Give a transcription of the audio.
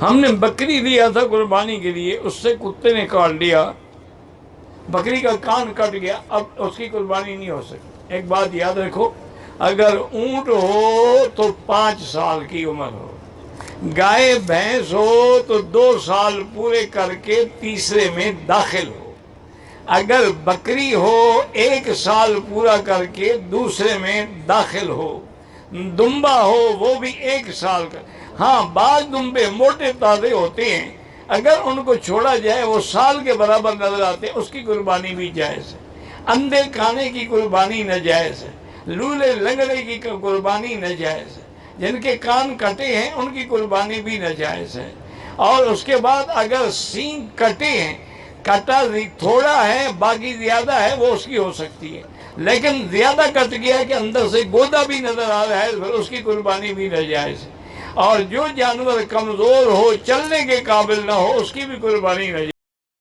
ہم نے بکری لیا تھا قربانی کے لیے، اس سے کتے نے کاٹ لیا، بکری کا کان کٹ گیا، اب اس کی قربانی نہیں ہو سکتی۔ ایک بات یاد رکھو، اگر اونٹ ہو تو 5 سال کی عمر ہو، گائے بھینس ہو تو 2 سال پورے کر کے تیسرے میں داخل ہو، اگر بکری ہو 1 سال پورا کر کے دوسرے میں داخل ہو، دمبا ہو وہ بھی 1 سال کا۔ ہاں بعض دمبے موٹے تازے ہوتے ہیں، اگر ان کو چھوڑا جائے وہ سال کے برابر نظر آتے ہیں، اس کی قربانی بھی جائز ہے۔ اندھے کانے کی قربانی ناجائز ہے، لولے لنگڑے کی قربانی ناجائز ہے، جن کے کان کٹے ہیں ان کی قربانی بھی ناجائز ہے۔ اور اس کے بعد اگر سینگ کٹے ہیں، کٹا تھوڑا ہے باقی زیادہ ہے، وہ اس کی ہو سکتی ہے، لیکن زیادہ کٹ گیا کہ اندر سے گودا بھی نظر آ رہا ہے، پھر اس کی قربانی بھی ناجائز ہے۔ اور جو جانور کمزور ہو، چلنے کے قابل نہ ہو، اس کی بھی قربانی ناجائز ہے۔